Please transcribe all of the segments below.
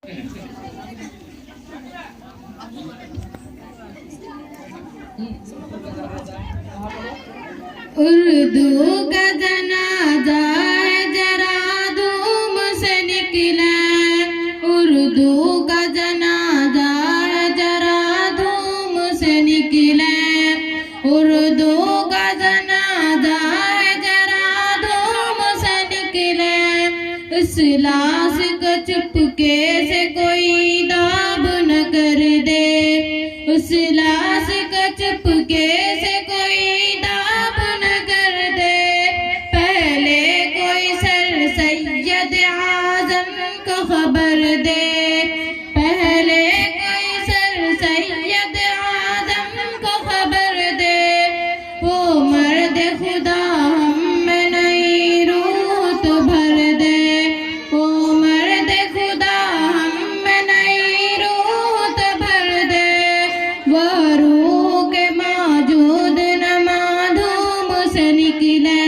उर्दू का जनाजा जरा धूम से निकला, उर्दू का जनाजा जरा धूम से निकला, उर्दू का जनाजा जरा धूम से निकला। इस लाश को चुपके से कोई दाब न कर दे, उस लाश को चुपके से कोई दाब न कर दे। पहले कोई सर सैयद आजम को खबर दे, पहले कोई सर सैयद आजम को खबर दे। वो मर्द खुदा हम में नई रूह तो भर दे, वो मर्द खुदा हम में नई रूह तो भर दे। वो रूह के मौजूद न माधूम से निकले,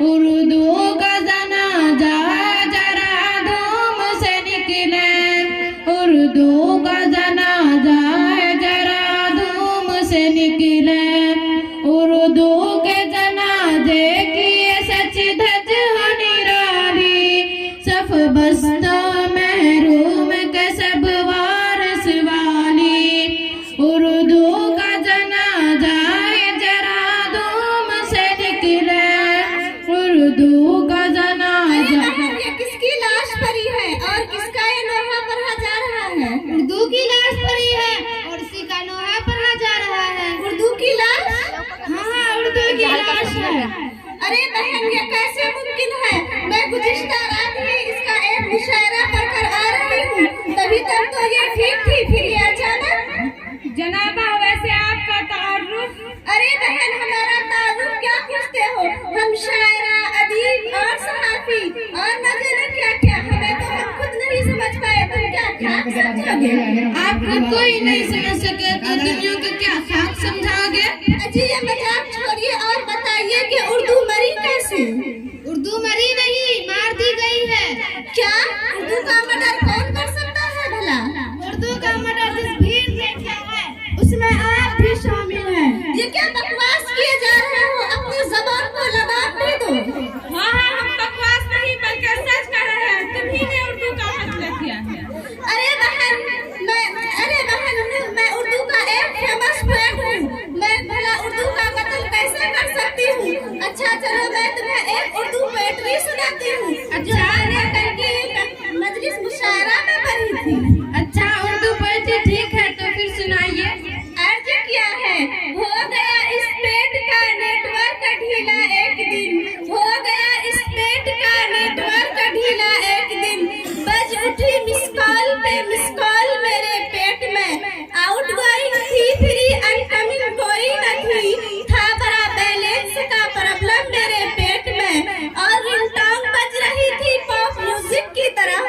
उर्दू का जनाजा जरा धूम से निकले, उर्दू का जनाजा जरा धूम से निकले। उर्दू के जनाजे की ये सच धज हो निराली, सफ बस्तों महरूम के सब वारस वाली। उर्दू का जनाजा जरा धूम से निकले, उर्दू का जनाजा। ये किसकी लाश पड़ी है और किसका ये नोहा पढ़ा जा रहा है? उर्दू की लाश पड़ी है और इसी का नोहा पढ़ा जा रहा है। उर्दू की लाश? हाँ, उर्दू की लाश है। अरे बहन, ये कैसे मुमकिन है? मैं गुज़िश्ता रात ही इसका एक मुशायरा पढ़कर आ रही हूँ, तभी तक तो ये ठीक थी, फिर ये अचानक। जनाबा, वैसे आपका तारुफ? अरे बहन, हमारा तारुफ क्या पूछते हो? हम शायरा, अदीब और सहाफी और न जाने क्या क्या, हमें तो हम खुद नहीं समझ पाए, तुम क्या क्या समझोगे? आप खुद को ही नहीं समझ सके तो दुनिया को क्या खाक समझाओगे? अजी, ये मजाक छोड़िए और बताइए कि उर्दू मरी कैसे? उर्दू मरी नहीं, मार दी गई है। क्या? उर्दू का मर्डर कौन कर सकता है भला? उर्दू का मर्डर जिस भीड़ ने किया है उसमें आप भी शामिल हैं। ये क्या बकवास किए जा रहे हो? अपनी जबान को लगाम दे दो। हाँ, हम बकवास नहीं बल्कि सच कर रहे हैं। तुम्ही ने उर्दू का कत्ल किया है। अरे बहन, मैं उर्दू का एक फेमस पोएट हूँ, मैं भला उर्दू का कत्ल कैसे कर सकती हूँ? अच्छा चलो, मैं तुम्हें एक उर्दू पोएट्री सुनाती हूँ जो मैंने कल की मजलिस मुशायरा में पढ़ी थी। अच्छा, उर्दू पोएट्री ठीक है तो फिर सुनाइए। अर्ज किया है, हो गया इस पेट का नेटवर्क ढीला एक दिन, हो गया इस पेट का नेटवर्क ढीला एक दिन, बज उठी मिस कॉल पे मिस कॉल मेरे पेट में, आउट गोइंग थी फ्री अनकमिंग कोई न थी, था बड़ा बैलेंस का प्रॉब्लम मेरे पेट में, और रिंगटोन बज रही थी पॉप म्यूजिक की तरह,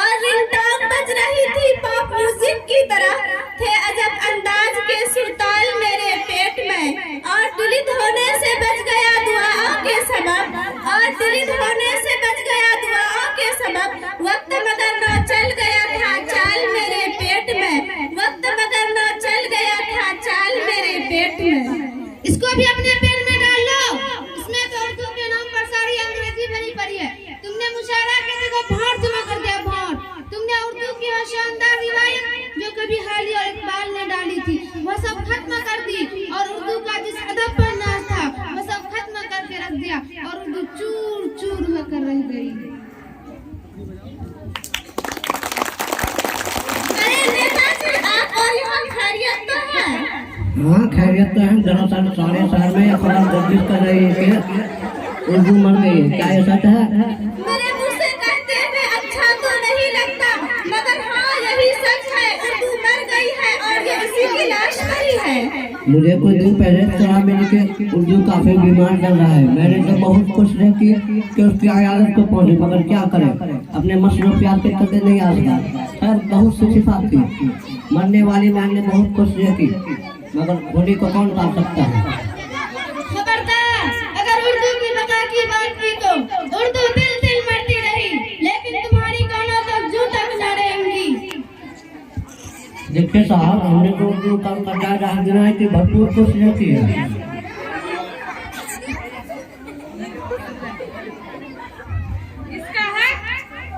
और रिंगटोन बज रही थी पॉप म्यूजिक की तरह, थे अजब अंदाज के सुरताल मेरे पेट में, और डिलीट होने से बच गया दुआओं के सबब, और डिलीट होने से बच गया दुआओं के सबब, वक्त मगर न चल गया था चाल मेरे पेट में, वक्त मगर न चल गया था चाल मेरे पेट में। इसको भी अपने पेन में डाल लो, इसमें तो उर्दू के नाम पर सारी अंग्रेजी भरी पड़ी है। तुमने मुशायरा के जगह भाड़ जमा कर दिया, भाड़। तुमने उर्दू की वो शानदार रिवायत जो कभी हाली और इकबाल ने डाली थी वो सब खत्म कर दी, और उर्दू का जिस अदब पर नाज था वो सब खत्म करके रख दिया, और उर्दू चूर चूर होकर रह गई। अरे नेताजी, आप और यहाँ खैरियत तो है? हाँ, खैरियत तो है। दरअसल सारे शहर में अखबार गर्दिश कर रही है कि उर्दू मर गई है। क्या ये सच है? मेरे मुँह से कहते हुए अच्छा तो नहीं लगता, मगर हाँ यही सच है, उर्दू मर गई है और ये इसी की लाश पड़ी है। मुझे कुछ दिन पहले शराब मिली कि उर्दू काफी बीमार चल रहा है। मैंने तो बहुत कोशिश की कि उसकी अयादत को पहुंचे, मगर क्या करें, अपने मसरूफियात के चलते नहीं आ सका। खैर, बहुत सी सिफात थी, मरने वाली मैंने बहुत कोशिश की, मगर होली को कौन टाल सकता है। खबरदार, अगर उर्दू की बका की बात की तो उर्दू दिल दिल मरती रही, लेकिन तुम्हारी कानों तक जू तक न रहेंगी। देखिए साहब, हमने तो उर्दू का जायजा दिलाने की भरपूर कोशिश की है। इसका हक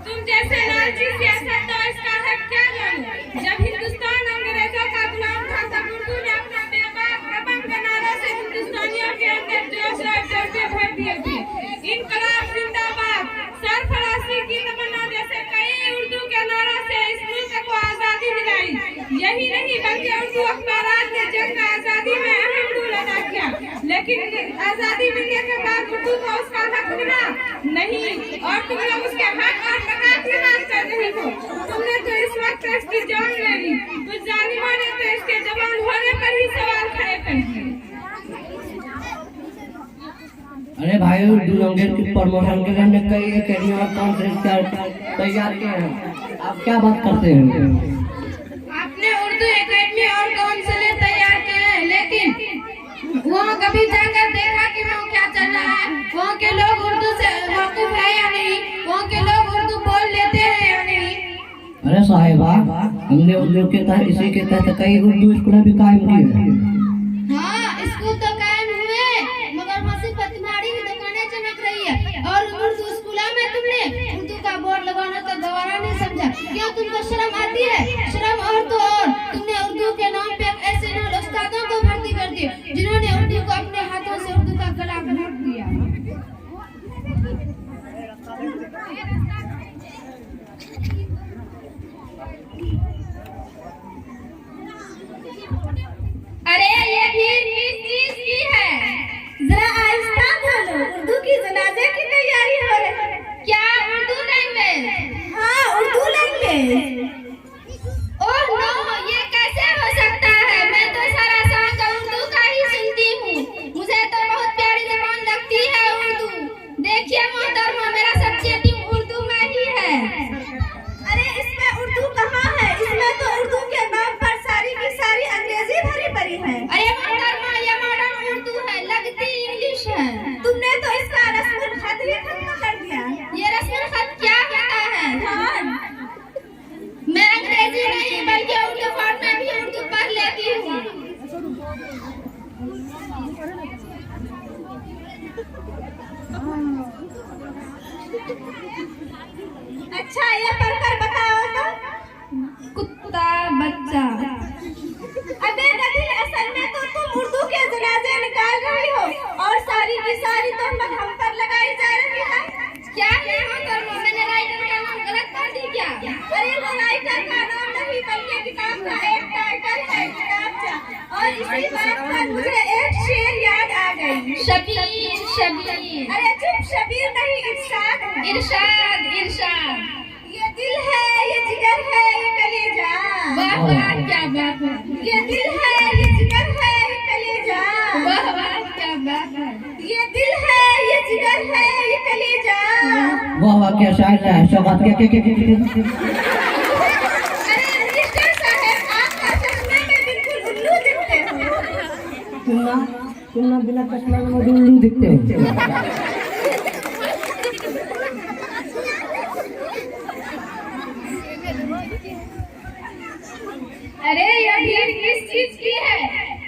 तुम जैसे लालची सियासत तो इसका हक क्या जानो। जब हिंदुस्तान अंग्रेजों का गुलाम था तब उर्दू ने अपना बेबाक दबंग नारा से हिंदुस्तानियों के अंदर जोश और जज्बे भर दिए थे। इनकलाब जिंदाबाद, सरफराजी की तमन्ना जैसे कई उर्दू के नारा से इस मुल्क को आजादी दिलाई। यही नहीं बल्कि उर्दू अखबारात ने जंग आजादी में अहम रोल अदा किया। लेकिन आजादी मिलने के बाद उर्दू को उसका हक मिला नहीं, और तुम लोग उसके हक और मकान की बात कर रहे हो। तुमने तो इस वक्त इसकी जान ले ली, कुछ जालिमों ने तो इसके जवान होने पर ही सवाल खड़े कर दिए। अरे भाई, उर्दू लैंग्वेज की प्रमोशन के लिए कई एकेडमी और कॉन्फ्रेंस तैयार किए हैं, आप क्या बात करते हैं? आपने उर्दू एकेडमी और काउंसिल तैयार किए हैं, लेकिन वहाँ कभी जाकर देखा कि वहाँ क्या चल रहा है? वहाँ के लोग उर्दू से वाकिफ है या नहीं? वहाँ के लोग उर्दू बोल लेते हैं या नहीं? अरे साहिबा, हमने उर्दू के तहत इसी के तहत कई उर्दू स्कूल भी कायम किए हैं। हाँ, स्कूल तो कायम हुए, मगर मुसीबत तुम्हारी ही दुकानें चमक रही है। और उर्दू स्कूलों में तुमने उर्दू का बोर्ड लगाना तो गवारा नहीं समझा। क्या तुमको शर्म आती है? शर्म और तो और, तुमने उर्दू के नाम पे ऐसे नाल उस्तादों को भर्ती कर दिए जिन्होंने उर्दू को अपने हाथों से उर्दू का गला घोट दिया। अरे ये भीड़ किस चीज की है? जरा आहिस्ता बोलो, उर्दू की जनाजे की तैयारी हो रही है। क्या उर्दू लैंग्वेज? हाँ, उर्दू लैंग्वेज। ओह नो, ये कैसे हो सकता है? मैं तो सारा साल उर्दू का ही सुनती हूँ। मुझे तो बहुत प्यारी जबान लगती है उर्दू। देखिए मोहतरमा, मेरा सब्जेक्ट उर्दू में ही है। अरे इसमें उर्दू कहाँ है? इसमें तो उर्दू के नाम पर सारी की सारी अंग्रेजी भरी पड़ी है। अरे मोहतरमा, ये मॉडर्न उर्दू है, लगती इंग्लिश है। तुमने तो इसका रस्मुल खत ही खत्म कर दिया। ये रस्मुल खत क्या होता है? हाँ, मैं अंग्रेजी नहीं बल्कि उर्दू फॉर्म में भी उर्दू पढ़ लेती हूँ। अच्छा ये पढ़कर बताओ तो। कुत्ता बच्चा। अबे गधी, असल में तो तुम उर्दू के जनाजे निकाल रही हो और सारी की सारी तहमत हम पर लगाई जा रही है। क्या है मोहतरमा, मैंने राइटर का नाम गलत पढ़ दी क्या? अरे वो राइटर का नाम नहीं बल्कि किताब का एक टाइटल है, किताब। और इसी बात पर मुझे एक शेर याद आ गई। शबीर शबीर। अरे चुप, शबीर नहीं, इरशाद है। इरशाद इरशाद। ये दिल है, ये जिगर है, ये कलेजा। वाह वाह, क्या बात है। ये दिल है, ये जिगर है, ये कलेजा। वाह वाह, क्या बात है। ये दिल है, ये जिगर है, ये कलेजा। वाह वाह, क्या शायर है, शबात के अरे मिनिस्टर साहब, आपका चश्मे में बिल्कुल उल्लू दिखते हो। तुम बिना चश्मा में उल्लू दिखते हो। अरे ये भीड़ किस चीज की है?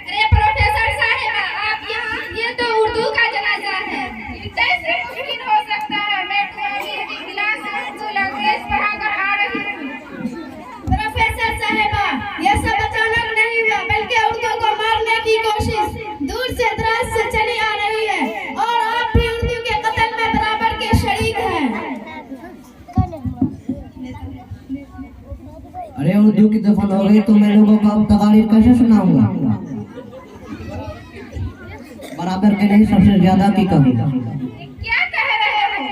अरे प्रोफेसर साहिबा, आप यहाँ, ये तो उर्दू का जनाजा है। ये कैसे मुमकिन हो सकता है? मैं तुम्हारी क्लास में उर्दू लैंग्वेज पढ़ाकर आ रही हूँ। प्रोफेसर साहिबा, ये सब अचानक नहीं हुआ, बल्कि उर्दू को मारने की कोशिश दूर से दराज से चली आ रही है, और आप भी उर्दू के कत्ल में बराबर के शरीक हैं। अरे उर्दू की दफन हो गई तो मैं लोगों को अब तकारीर कैसे सुनाऊंगा? बराबर के नहीं, सबसे ज्यादा की कमी। क्या कह रहे हो?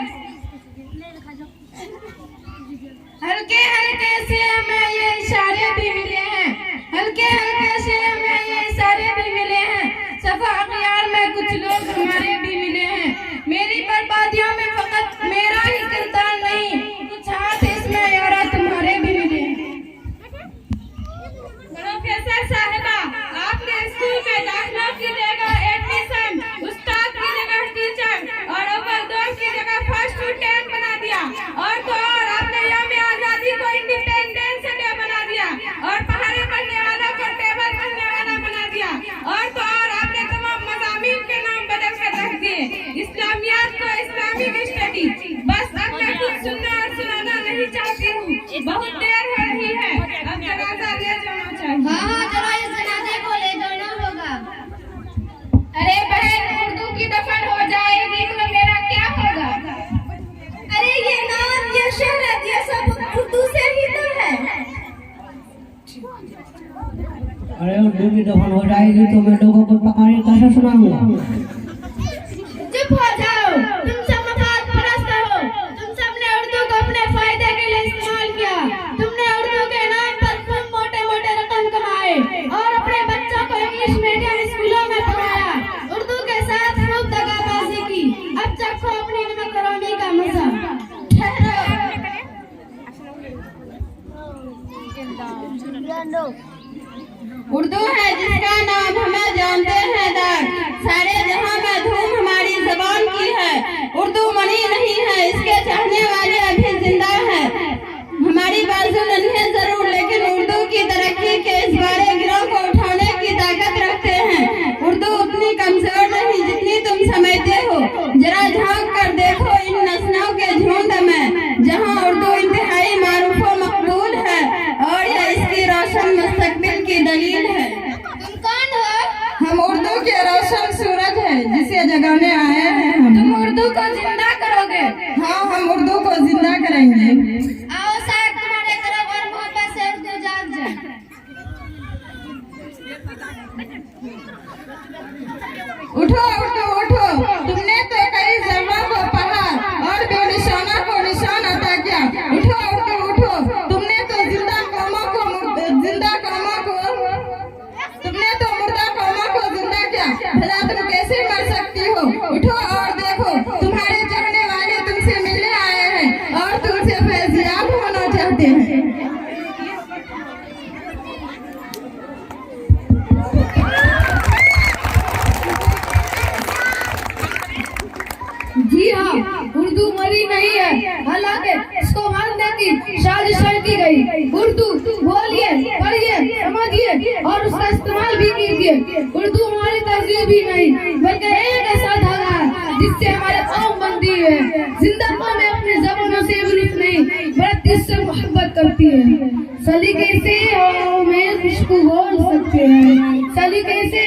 हल्के हल्के से हमें ये इशारे भी मिले हैं, हल्के हल्के से हमें ये इशारे भी मिले हैं। सफा अखियार में कुछ लोग हमारे भी मिले हैं। मेरी बर्बादियों में फकत मेरा ही किरदार नहीं, कुछ हाथ इसमें यारा तुम्हारे भी मिले हैं। प्रोफेसर साहिबा, आपने स्कूल में दाखिला की जगह एडमिशन, उस्ताद की जगह टीचर अरे उर्दू की दफन हो जाएगी तो मैं लोगों को कहानी कैसे सुनाऊंगा? चुप हो जाओ, तुम सब मफाद परस्त हो। तुम सबने उर्दू को अपने फायदे के लिए इस्तेमाल किया। तुमने उर्दू के नाम पर खूब मोटे-मोटे रकम कमाए और अपने बच्चों को इंग्लिश मीडियम स्कूलों में पढ़ाया। उर्दू के साथ खूब दगाबाजी की। अब चखो अपनी नमकरामी का मजा। उर्दू है जिसका नाम हमें जानते हैं दाग, सारे जहां में धूम हमारी जबान की है। उर्दू मनी नहीं है, इसके चाहने वाले अभी जिंदा हैं। हमारी बाजू नहीं है जरूर, लेकिन उर्दू की तरक्की के इस बड़े गिरोह को उठाने की ताकत रखते हैं। उर्दू उतनी कमजोर नहीं जितनी तुम समझते हो। जरा झांक कर देखो इन नस्लों के झुंड में, जहाँ उर्दू इंतहाई मारूफ व मकबूल है और यह इसकी रोशन मुस्तकबिल की दलील है। तुम कौन हो? हम उर्दू के रोशन सूरज है जिसे जगाने आए हैं हम। तुम उर्दू को जिंदा करोगे? हाँ, हम उर्दू को जिंदा करेंगे। आओ शायद तुम्हारे तरफ और मोहब्बत से उर्दू जाग जाए। उठो उठो उठो, तुमने तो कई जर्रा को पढ़ा और बेनिशाना को निशान अता किया। उठो उठो उठो, तुमने तो मुर्दा कौमों को जिंदा किया। भला तुम कैसे मर सकती हो? उठो और देखो, तुम्हारे चाहने वाले तुमसे मिलने आए हैं और तुमसे फैजियाब होना चाहते हैं। जी हाँ, उर्दू मरी नहीं है, हालांकि इसको मारने की साजिश की गई। उर्दू बोलिए, पढ़िए, समझिए और उसका इस्तेमाल भी कीजिए। उर्दू हमारी तहजीब ही नहीं बल्कि एक ऐसा धागा है जिससे हमारे कौम बनती है। जिंदा कौमें अपनी ज़बानों से विरुद्ध नहीं बल्कि इससे मोहब्बत करती है। सलीके से और में इश्क बोल सकते हैं, सलीके से